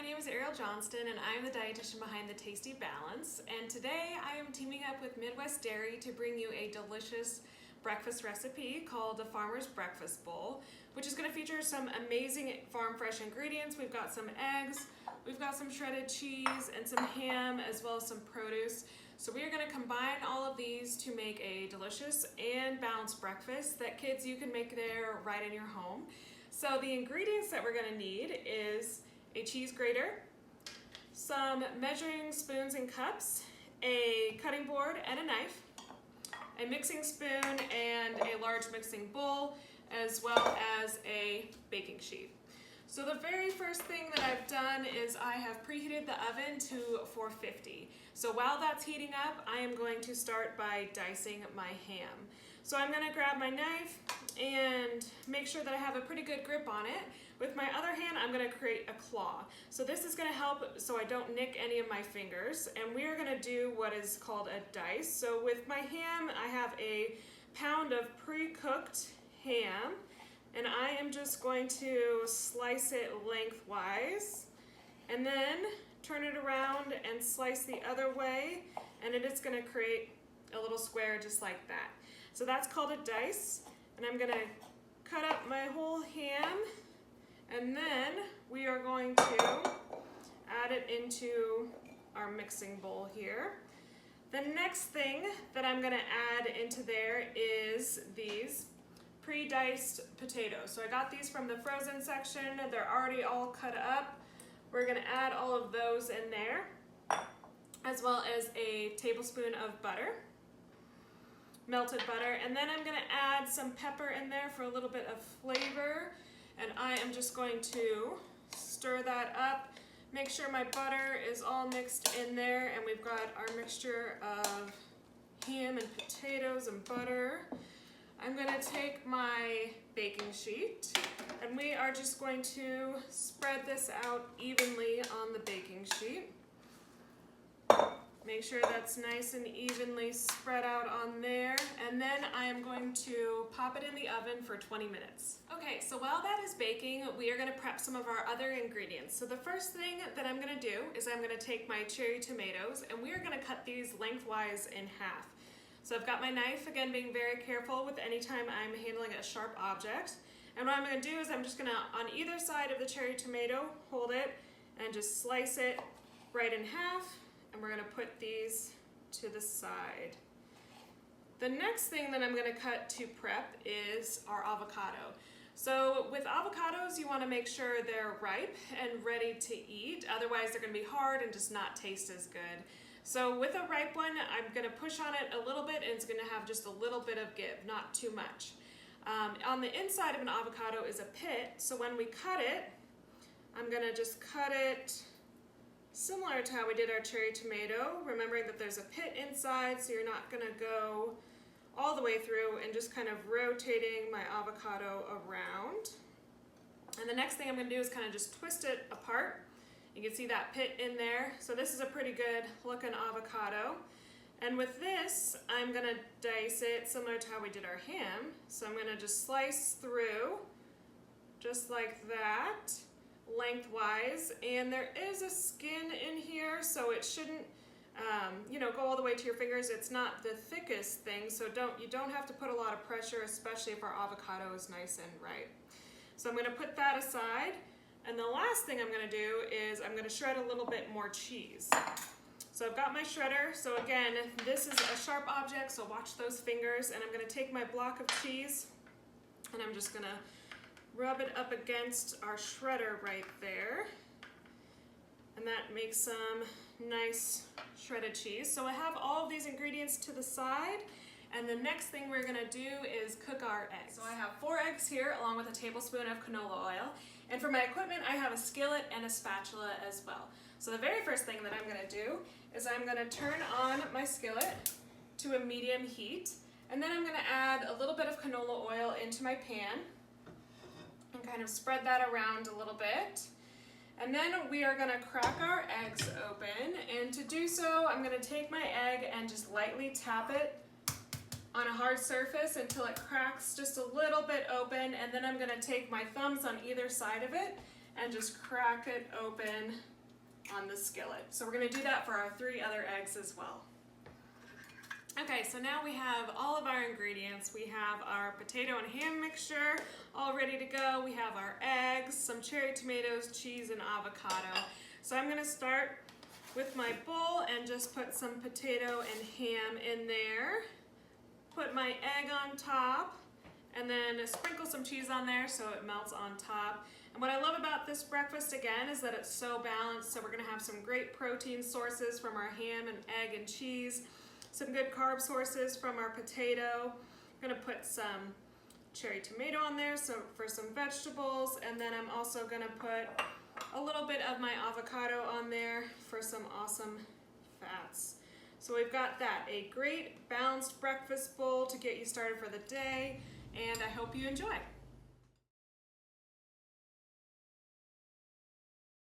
name is Ariel Johnston and I'm the dietitian behind the Tasty Balance, and today I am teaming up with Midwest Dairy to bring you a delicious breakfast recipe called the Farmer's Breakfast Bowl, which is going to feature some amazing farm fresh ingredients. We've got some eggs, we've got some shredded cheese and some ham, as well as some produce. So we are going to combine all of these to make a delicious and balanced breakfast that kids, you can make there right in your home. So the ingredients that we're going to need is a cheese grater, some measuring spoons and cups, a cutting board and a knife, a mixing spoon and a large mixing bowl, as well as a baking sheet. So the very first thing that I've done is I have preheated the oven to 450. So while that's heating up, I am going to start by dicing my ham. So I'm going to grab my knife and make sure that I have a pretty good grip on it. With my other hand, I'm going to create a claw. So this is going to help so I don't nick any of my fingers. And we are going to do what is called a dice. So with my ham, I have a pound of pre-cooked ham. And I am just going to slice it lengthwise. And then turn it around and slice the other way. And it is going to create a little square just like that. So that's called a dice. And I'm going to cut up my whole ham. And then we are going to add it into our mixing bowl here. The next thing that I'm going to add into there is these pre-diced potatoes. So I got these from the frozen section. They're already all cut up. We're going to add all of those in there, as well as a tablespoon of butter, melted butter. And then I'm going to add some pepper in there for a little bit of flavor. And I am just going to stir that up, make sure my butter is all mixed in there, and we've got our mixture of ham and potatoes and butter. I'm going to take my baking sheet, and we are just going to spread this out evenly on the baking sheet. Make sure that's nice and evenly spread out on there, and then I am going to pop it in the oven for 20 minutes. Okay, so while that is baking, we are going to prep some of our other ingredients. So the first thing that I'm going to do is I'm going to take my cherry tomatoes, and we are going to cut these lengthwise in half. So I've got my knife, again being very careful with any time I'm handling a sharp object. And what I'm going to do is I'm just going to, on either side of the cherry tomato, hold it and just slice it right in half. And we're going to put these to the side. The next thing that I'm going to cut to prep is our avocado. So with avocados, you want to make sure they're ripe and ready to eat. Otherwise, they're going to be hard and just not taste as good. So with a ripe one, I'm going to push on it a little bit, and it's going to have just a little bit of give, not too much. On the inside of an avocado is a pit, so when we cut it, I'm going to just cut it similar to how we did our cherry tomato, remembering that there's a pit inside, so you're not going to go all the way through, and just kind of rotating my avocado around. And the next thing I'm going to do is kind of just twist it apart. You can see that pit in there. So this is a pretty good looking avocado. And with this, I'm going to dice it similar to how we did our ham. So I'm going to just slice through just like that, lengthwise. And there is a skin in here, so it shouldn't go all the way to your fingers. It's not the thickest thing, so you don't have to put a lot of pressure, especially if our avocado is nice and ripe. So I'm going to put that aside. And the last thing I'm going to do is I'm going to shred a little bit more cheese. So I've got my shredder. So again, this is a sharp object, so watch those fingers. And I'm going to take my block of cheese, and I'm just going to rub it up against our shredder right there. And that makes some nice shredded cheese. So I have all of these ingredients to the side. And the next thing we're going to do is cook our eggs. So I have 4 eggs here, along with a tablespoon of canola oil. And for my equipment, I have a skillet and a spatula as well. So the very first thing that I'm going to do is I'm going to turn on my skillet to a medium heat. And then I'm going to add a little bit of canola oil into my pan and kind of spread that around a little bit. And then we are going to crack our eggs open. And to do so, I'm going to take my egg and just lightly tap it on a hard surface until it cracks just a little bit open, and then I'm going to take my thumbs on either side of it and just crack it open on the skillet. So we're gonna do that for our 3 other eggs as well. Okay, so now we have all of our ingredients. We have our potato and ham mixture all ready to go. We have our eggs, some cherry tomatoes, cheese, and avocado. So I'm gonna start with my bowl and just put some potato and ham in there. Put my egg on top and then sprinkle some cheese on there so it melts on top. And what I love about this breakfast again is that it's so balanced. So we're gonna have some great protein sources from our ham and egg and cheese, some good carb sources from our potato. I'm gonna put some cherry tomato on there so for some vegetables, and then I'm also gonna put a little bit of my avocado on there for some awesome fats. So we've got that, a great balanced breakfast bowl to get you started for the day, and I hope you enjoy.